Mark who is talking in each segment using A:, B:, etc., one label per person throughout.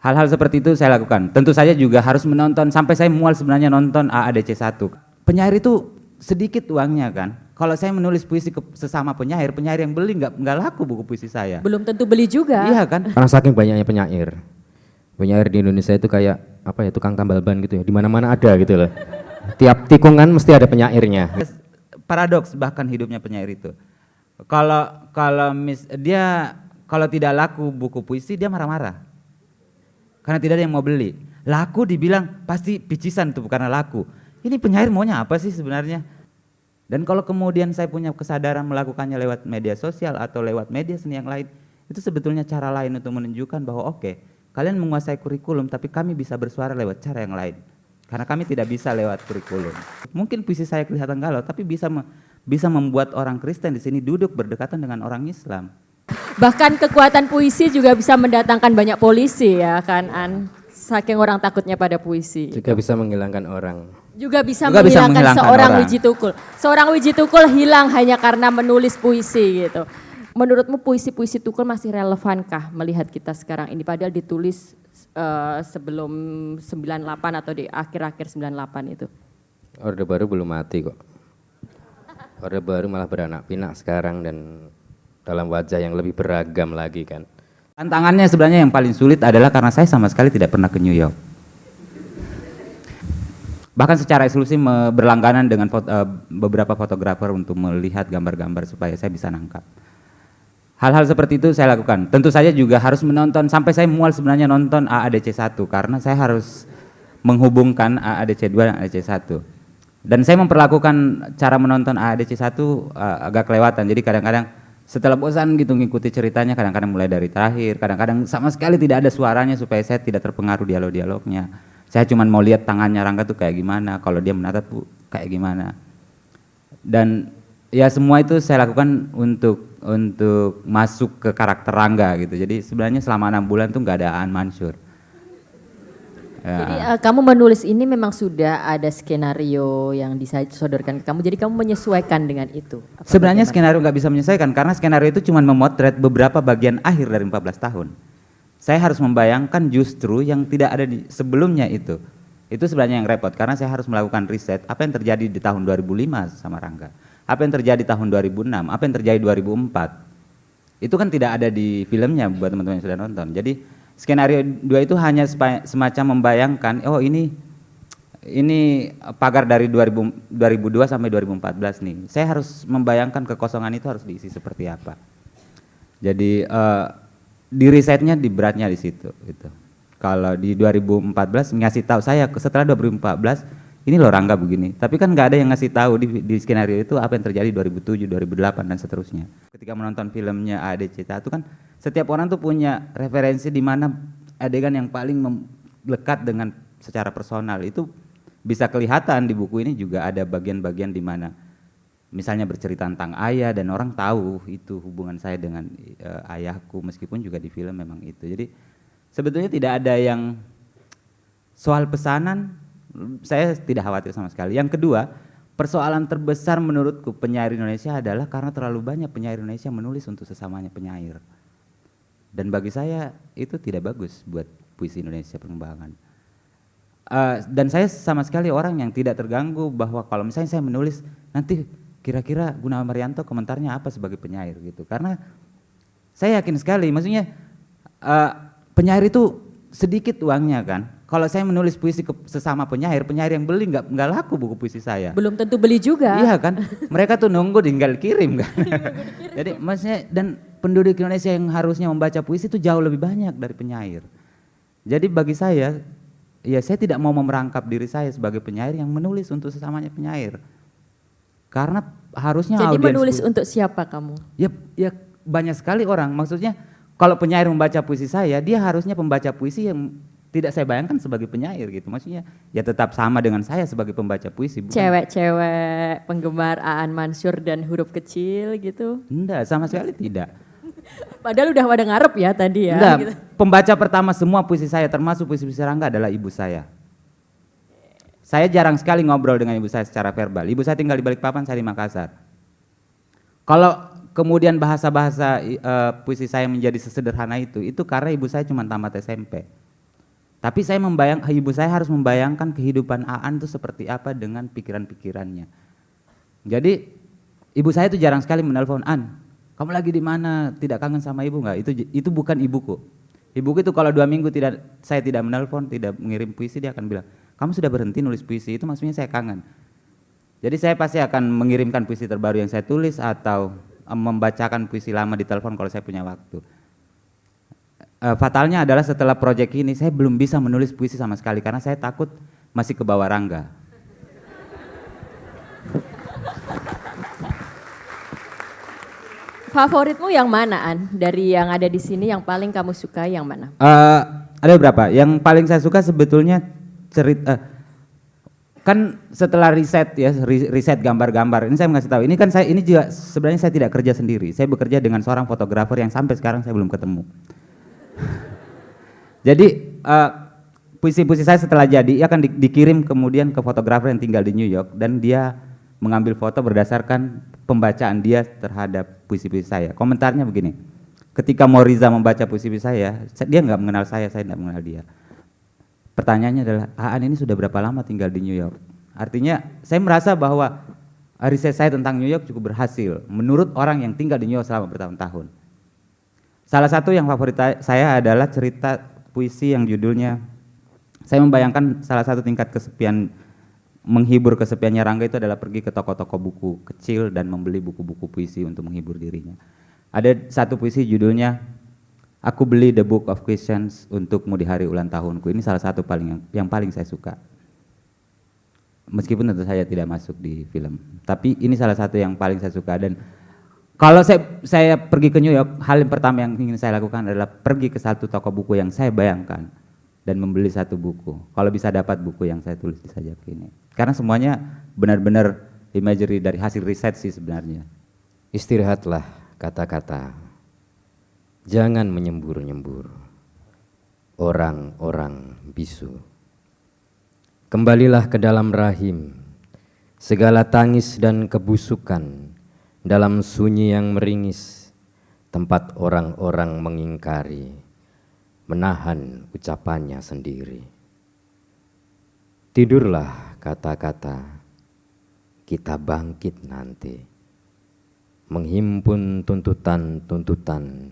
A: Hal-hal seperti itu saya lakukan. Tentu saja juga harus menonton, sampai saya mual sebenarnya nonton AADC 1. Penyair itu sedikit uangnya kan. Kalau saya menulis puisi ke sesama penyair yang beli nggak laku buku puisi saya.
B: Belum tentu beli juga.
A: Iya kan?
C: Karena saking banyaknya penyair. Penyair di Indonesia itu kayak apa ya, tukang tambal ban gitu ya. Di mana-mana ada gitu loh. Tiap tikungan mesti ada penyairnya.
A: Paradoks bahkan hidupnya penyair itu. Kalau tidak laku buku puisi dia marah-marah. Karena tidak ada yang mau beli. Laku dibilang pasti picisan tuh karena laku. Ini penyair maunya apa sih sebenarnya? Dan kalau kemudian saya punya kesadaran melakukannya lewat media sosial atau lewat media seni yang lain, itu sebetulnya cara lain untuk menunjukkan bahwa oke, kalian menguasai kurikulum tapi kami bisa bersuara lewat cara yang lain. Karena kami tidak bisa lewat kurikulum. Mungkin puisi saya kelihatan galau tapi bisa membuat orang Kristen di sini duduk berdekatan dengan orang Islam.
B: Bahkan kekuatan puisi juga bisa mendatangkan banyak polisi ya kan An. Saking orang takutnya pada puisi.
C: Juga bisa menghilangkan orang.
B: Juga bisa
A: menghilangkan
B: menghilangkan seorang
A: orang.
B: Wiji Tukul. Seorang Wiji Tukul hilang hanya karena menulis puisi gitu. Menurutmu puisi-puisi Tukul masih relevankah melihat kita sekarang ini? Padahal ditulis sebelum 98 atau di akhir-akhir 98 itu.
C: Orde Baru belum mati kok. Orde Baru malah beranak pinak sekarang dan dalam wajah yang lebih beragam lagi kan.
A: Tantangannya sebenarnya yang paling sulit adalah karena saya sama sekali tidak pernah ke New York. Bahkan secara eksklusif berlangganan dengan beberapa fotografer untuk melihat gambar-gambar supaya saya bisa nangkap. Hal-hal seperti itu saya lakukan. Tentu saja juga harus menonton, sampai saya mual sebenarnya nonton AADC 1 karena saya harus menghubungkan AADC 2 dan AADC 1. Dan saya memperlakukan cara menonton AADC 1 agak kelewatan. Jadi kadang-kadang setelah bosan gitu ngikuti ceritanya, kadang-kadang mulai dari terakhir, kadang-kadang sama sekali tidak ada suaranya supaya saya tidak terpengaruh dialog-dialognya. Saya cuma mau lihat tangannya Rangga tuh kayak gimana, kalau dia menatap tuh kayak gimana. Dan ya semua itu saya lakukan untuk masuk ke karakter Rangga gitu. Jadi sebenarnya selama 6 bulan tuh nggak ada Aan Mansur. Ya.
B: Jadi kamu menulis ini memang sudah ada skenario yang disodorkan ke kamu, jadi kamu menyesuaikan dengan itu?
A: Sebenarnya skenario nggak bisa menyesuaikan karena skenario itu cuma memotret beberapa bagian akhir dari 14 tahun. Saya harus membayangkan justru yang tidak ada di sebelumnya itu. Itu sebenarnya yang repot karena saya harus melakukan riset apa yang terjadi di tahun 2005 sama Rangga. Apa yang terjadi tahun 2006, apa yang terjadi 2004. Itu kan tidak ada di filmnya buat teman-teman yang sudah nonton. Jadi skenario 2 itu hanya semacam membayangkan, oh ini pagar dari 2002 sampai 2014 nih. Saya harus membayangkan kekosongan itu harus diisi seperti apa. Jadi di risetnya di beratnya di situ gitu. Kalau di 2014 ngasih tahu saya setelah 2014 ini loh Rangga begini. Tapi kan nggak ada yang ngasih tahu di skenario itu apa yang terjadi 2007, 2008 dan seterusnya. Ketika menonton filmnya AADC 1 kan setiap orang tuh punya referensi di mana adegan yang paling lekat dengan secara personal. Itu bisa kelihatan di buku ini juga ada bagian-bagian di mana misalnya bercerita tentang ayah dan orang tahu itu hubungan saya dengan ayahku meskipun juga di film memang itu. Jadi sebetulnya tidak ada yang soal pesanan saya tidak khawatir sama sekali. Yang kedua, persoalan terbesar menurutku penyair Indonesia adalah karena terlalu banyak penyair Indonesia menulis untuk sesamanya penyair. Dan bagi saya itu tidak bagus buat puisi Indonesia pengembangan. Dan saya sama sekali orang yang tidak terganggu bahwa kalau misalnya saya menulis nanti kira-kira Gunawan Marianto komentarnya apa sebagai penyair gitu. Karena saya yakin sekali, maksudnya penyair itu sedikit uangnya kan. Kalau saya menulis puisi ke sesama penyair yang beli nggak laku buku puisi saya.
B: Belum tentu beli juga.
A: Iya kan, mereka tuh nunggu tinggal kirim kan. Jadi maksudnya dan penduduk Indonesia yang harusnya membaca puisi itu jauh lebih banyak dari penyair. Jadi bagi saya, ya saya tidak mau memerangkap diri saya sebagai penyair yang menulis untuk sesamanya penyair. Karena harusnya
B: jadi
A: audiens
B: menulis untuk siapa kamu?
A: Ya banyak sekali orang, maksudnya kalau penyair membaca puisi saya, dia harusnya pembaca puisi yang tidak saya bayangkan sebagai penyair gitu. Maksudnya ya tetap sama dengan saya sebagai pembaca puisi.
B: Cewek-cewek penggemar Aan Mansur dan huruf kecil gitu?
A: Enggak, sama sekali tidak.
B: Padahal udah pada ngarep ya tadi ya.
A: Enggak,
B: gitu.
A: pembaca pertama semua puisi saya termasuk puisi-puisi Rangga adalah ibu saya. Saya jarang sekali ngobrol dengan ibu saya secara verbal. Ibu saya tinggal di Balikpapan, saya di Makassar. Kalau kemudian bahasa-bahasa puisi saya menjadi sesederhana itu karena ibu saya cuma tamat SMP. Tapi ibu saya harus membayangkan kehidupan Aan itu seperti apa dengan pikiran-pikirannya. Jadi ibu saya itu jarang sekali menelpon, "An, kamu lagi di mana? Tidak kangen sama ibu nggak?" Itu bukan ibuku. Ibuku itu kalau 2 minggu saya tidak menelpon, tidak mengirim puisi, dia akan bilang, "Kamu sudah berhenti nulis puisi?" Itu maksudnya saya kangen. Jadi saya pasti akan mengirimkan puisi terbaru yang saya tulis atau membacakan puisi lama di telepon kalau saya punya waktu. Fatalnya adalah setelah proyek ini saya belum bisa menulis puisi sama sekali karena saya takut masih ke bawah rangga.
B: Favoritmu yang mana, An? Dari yang ada di sini yang paling kamu sukai yang mana?
A: Ada beberapa. Yang paling saya suka sebetulnya kan setelah riset gambar-gambar. Ini saya ngasih tahu. Ini juga sebenarnya saya tidak kerja sendiri. Saya bekerja dengan seorang fotografer yang sampai sekarang saya belum ketemu. Jadi puisi-puisi saya setelah jadi akan dikirim kemudian ke fotografer yang tinggal di New York dan dia mengambil foto berdasarkan pembacaan dia terhadap puisi-puisi saya. Komentarnya begini, ketika Moriza membaca puisi-puisi saya, dia nggak mengenal saya tidak mengenal dia. Pertanyaannya adalah, Aan ini sudah berapa lama tinggal di New York? Artinya saya merasa bahwa riset saya tentang New York cukup berhasil menurut orang yang tinggal di New York selama bertahun-tahun. Salah satu yang favorit saya adalah cerita puisi yang judulnya, saya membayangkan salah satu tingkat kesepian, menghibur kesepiannya Rangga itu adalah pergi ke toko-toko buku kecil dan membeli buku-buku puisi untuk menghibur dirinya. Ada satu puisi judulnya, Aku beli The Book of Questions untukmu di hari ulang tahunku. Ini salah satu yang paling saya suka. Meskipun tentu saya tidak masuk di film, tapi ini salah satu yang paling saya suka. Dan kalau saya pergi ke New York, hal yang pertama yang ingin saya lakukan adalah pergi ke satu toko buku yang saya bayangkan dan membeli satu buku. Kalau bisa dapat buku yang saya tulis di sajak ini. Karena semuanya benar-benar imagery dari hasil riset sih sebenarnya.
C: Istirahatlah kata-kata, jangan menyembur-nyembur, orang-orang bisu. Kembalilah ke dalam rahim, segala tangis dan kebusukan, dalam sunyi yang meringis, tempat orang-orang mengingkari, menahan ucapannya sendiri. Tidurlah kata-kata, kita bangkit nanti, menghimpun tuntutan-tuntutan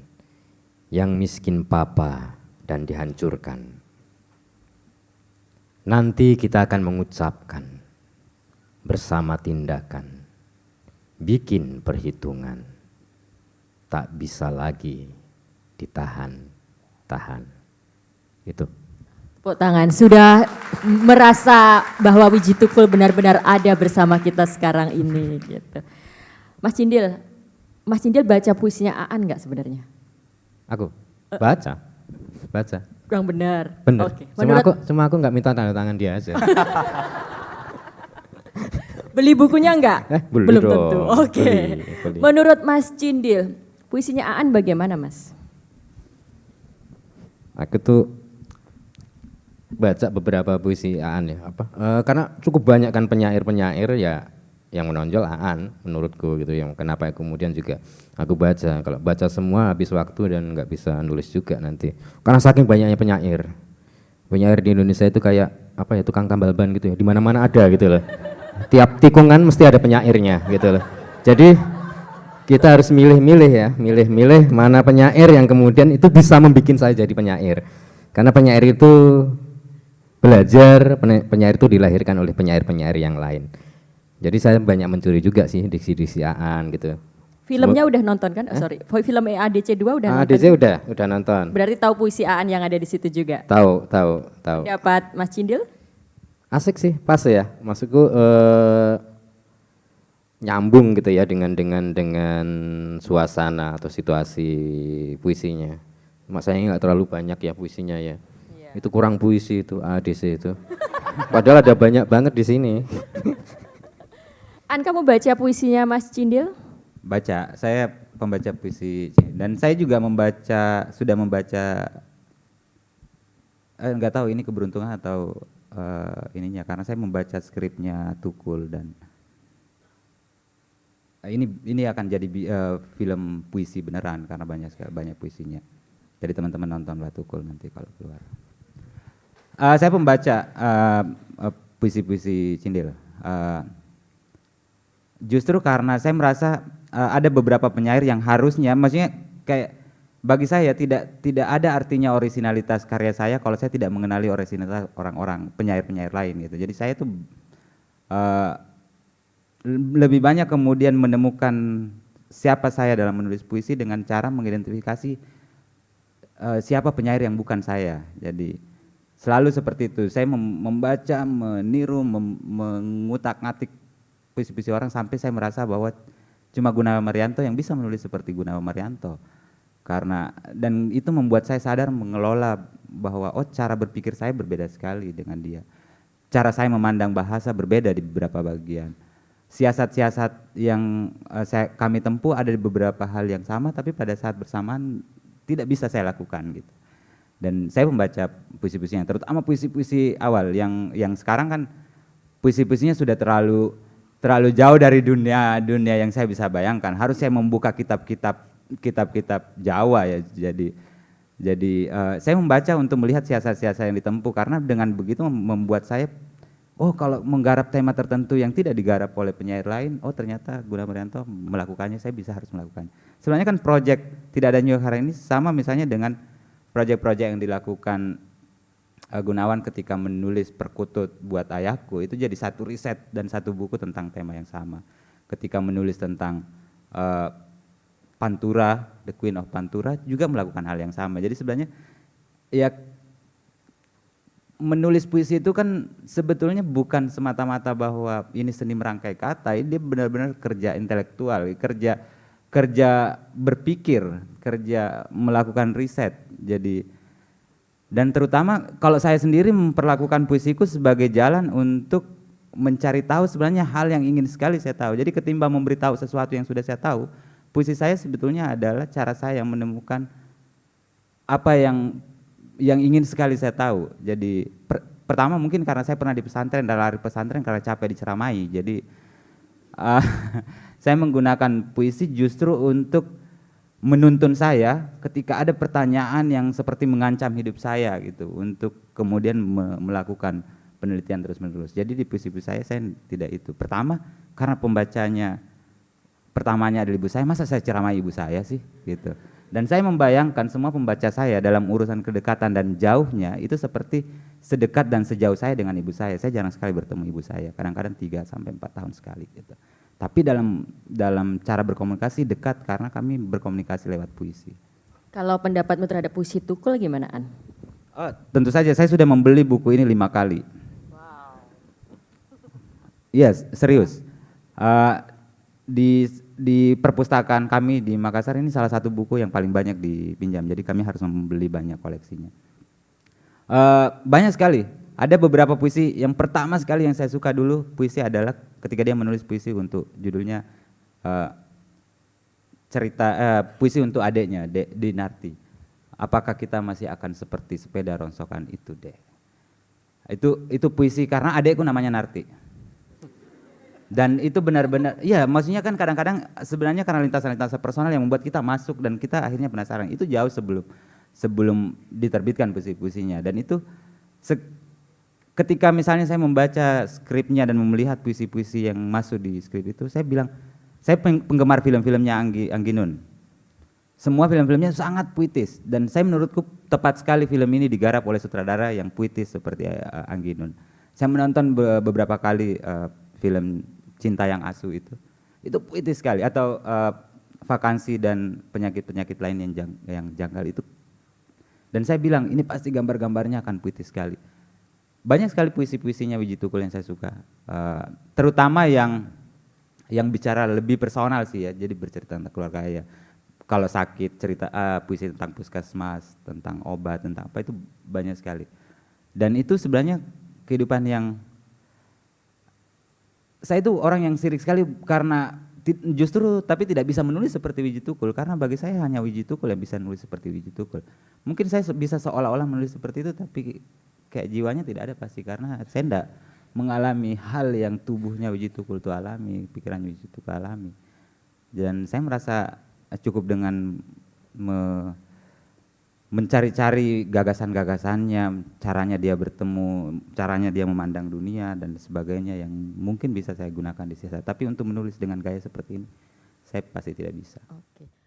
C: yang miskin papa dan dihancurkan. Nanti kita akan mengucapkan bersama tindakan, bikin perhitungan, tak bisa lagi ditahan-tahan. Itu.
B: Tepuk tangan, sudah merasa bahwa Wiji Tukul benar-benar ada bersama kita sekarang ini. Gitu. Mas Cindil baca puisinya Aan nggak sebenarnya?
C: Aku baca.
B: Kurang benar.
C: Benar.
B: Oke.
C: Cuma aku nggak minta tanda tangan dia aja.
B: Beli bukunya enggak?
C: Belum dong.
B: tentu. Oke.
C: Beli.
B: Menurut Mas Cindil, puisinya Aan bagaimana, Mas?
C: Aku tuh baca beberapa puisi Aan ya, karena cukup banyak kan penyair-penyair ya yang menonjol Aan menurutku gitu, yang kenapa kemudian juga aku baca. Kalau baca semua habis waktu dan nggak bisa nulis juga nanti. Karena saking banyaknya penyair di Indonesia itu kayak apa ya, tukang tambal ban gitu ya, di mana-mana ada gitu loh. Tiap tikungan mesti ada penyairnya gitu loh. Jadi kita harus milih mana penyair yang kemudian itu bisa membuat saya jadi penyair. Karena penyair itu belajar, penyair itu dilahirkan oleh penyair-penyair yang lain. Jadi saya banyak mencuri juga sih diksi-diksi Aan gitu.
B: Filmnya udah nonton kan? Film ADC 2 udah nonton?
C: ADC udah nonton.
B: Berarti tahu puisi Aan yang ada di situ juga?
C: Tahu.
B: Dapat Mas Cindil?
C: Asik sih, pas ya. Maksudku nyambung gitu ya dengan suasana atau situasi puisinya. Masanya nggak terlalu banyak ya puisinya ya. Yeah. Itu kurang puisi itu ADC itu. Padahal ada banyak banget di sini.
B: An, kamu baca puisinya Mas Cindil?
A: Baca, saya pembaca puisi dan saya juga sudah membaca, nggak tahu ini keberuntungan atau ininya, karena saya membaca skripnya Tukul dan ini akan jadi film puisi beneran karena banyak puisinya. Jadi teman-teman nontonlah Tukul nanti kalau keluar. Saya pembaca puisi-puisi Cindil. Justru karena saya merasa ada beberapa penyair yang harusnya, maksudnya kayak bagi saya tidak ada artinya orisinalitas karya saya kalau saya tidak mengenali orisinalitas orang-orang penyair-penyair lain gitu. Jadi saya tuh lebih banyak kemudian menemukan siapa saya dalam menulis puisi dengan cara mengidentifikasi siapa penyair yang bukan saya. Jadi selalu seperti itu. Saya membaca, meniru, mengutak-ngatik puisi-puisi orang sampai saya merasa bahwa cuma Gunawan Marianto yang bisa menulis seperti Gunawan Marianto. Karena dan itu membuat saya sadar mengelola bahwa cara berpikir saya berbeda sekali dengan dia. Cara saya memandang bahasa berbeda di beberapa bagian. Siasat-siasat yang kami tempuh ada di beberapa hal yang sama, tapi pada saat bersamaan tidak bisa saya lakukan gitu. Dan saya membaca puisi-puisinya, terutama puisi-puisi awal yang sekarang kan puisi-puisinya sudah terlalu jauh dari dunia yang saya bisa bayangkan. Harus saya membuka kitab-kitab Jawa ya. Jadi saya membaca untuk melihat siasat-siasat yang ditempuh, karena dengan begitu membuat saya kalau menggarap tema tertentu yang tidak digarap oleh penyair lain, ternyata Gunawan Marianto melakukannya, saya harus melakukannya. Sebenarnya kan proyek Tidak Ada New York hari ini sama misalnya dengan proyek-proyek yang dilakukan Gunawan ketika menulis Perkutut buat Ayahku, itu jadi satu riset dan satu buku tentang tema yang sama. Ketika menulis tentang Pantura, The Queen of Pantura, juga melakukan hal yang sama. Jadi sebenarnya ya menulis puisi itu kan sebetulnya bukan semata-mata bahwa ini seni merangkai kata, ini dia benar-benar kerja intelektual, kerja berpikir, kerja melakukan riset. Jadi dan terutama kalau saya sendiri memperlakukan puisiku sebagai jalan untuk mencari tahu sebenarnya hal yang ingin sekali saya tahu. Jadi ketimbang memberitahu sesuatu yang sudah saya tahu, puisi saya sebetulnya adalah cara saya menemukan apa yang ingin sekali saya tahu. Jadi pertama mungkin karena saya pernah di pesantren dan lari pesantren karena capek diceramai. Jadi saya menggunakan puisi justru untuk menuntun saya ketika ada pertanyaan yang seperti mengancam hidup saya gitu, untuk kemudian melakukan penelitian terus-menerus. Jadi di puisi-puisi saya tidak itu. Pertama karena pertamanya adalah ibu saya, masa saya ceramai ibu saya sih gitu. Dan saya membayangkan semua pembaca saya dalam urusan kedekatan dan jauhnya itu seperti sedekat dan sejauh saya dengan ibu saya. Saya jarang sekali bertemu ibu saya, kadang-kadang 3 sampai 4 tahun sekali gitu. Tapi dalam cara berkomunikasi dekat karena kami berkomunikasi lewat puisi.
B: Kalau pendapatmu terhadap puisi Tukul gimana, An?
A: Tentu saja saya sudah membeli buku ini 5 kali. Wow. Yes, serius. Di perpustakaan kami di Makassar ini salah satu buku yang paling banyak dipinjam, jadi kami harus membeli banyak koleksinya. Banyak sekali, ada beberapa puisi yang pertama sekali yang saya suka dulu puisi adalah ketika dia menulis puisi untuk judulnya puisi untuk adeknya, Dinarti. Apakah kita masih akan seperti sepeda rongsokan itu, Dek? Itu puisi karena adekku namanya Narti. Dan itu benar-benar, ya maksudnya kan kadang-kadang sebenarnya karena lintasan-lintasan personal yang membuat kita masuk dan kita akhirnya penasaran. Itu jauh sebelum diterbitkan puisi-puisinya. Dan itu ketika misalnya saya membaca skripnya dan melihat puisi-puisi yang masuk di skrip itu, saya bilang, saya penggemar film-filmnya Anggi Nun. Semua film-filmnya sangat puitis dan saya menurutku tepat sekali film ini digarap oleh sutradara yang puitis seperti Anggi Nun. Saya menonton beberapa kali film Cinta yang Asu itu puitis sekali, atau Vakansi dan penyakit-penyakit lain yang janggal itu. Dan saya bilang ini pasti gambar-gambarnya akan puitis sekali. Banyak sekali puisi-puisinya Wiji Tukul yang saya suka, terutama yang bicara lebih personal sih ya, jadi bercerita tentang keluarga ya. Kalau sakit cerita puisi tentang puskesmas, tentang obat, tentang apa, itu banyak sekali. Dan itu sebenarnya kehidupan yang saya itu orang yang sirik sekali karena justru tapi tidak bisa menulis seperti Wiji Tukul, karena bagi saya hanya Wiji Tukul yang bisa menulis seperti Wiji Tukul. Mungkin saya bisa seolah-olah menulis seperti itu tapi kayak jiwanya tidak ada pasti, karena saya tidak mengalami hal yang tubuhnya Wiji Tukul itu alami, pikiran Wiji Tukul alami. Dan saya merasa cukup dengan mencari-cari gagasan-gagasannya, caranya dia bertemu, caranya dia memandang dunia dan sebagainya yang mungkin bisa saya gunakan di sisa. Tapi untuk menulis dengan gaya seperti ini, saya pasti tidak bisa.
B: Oke.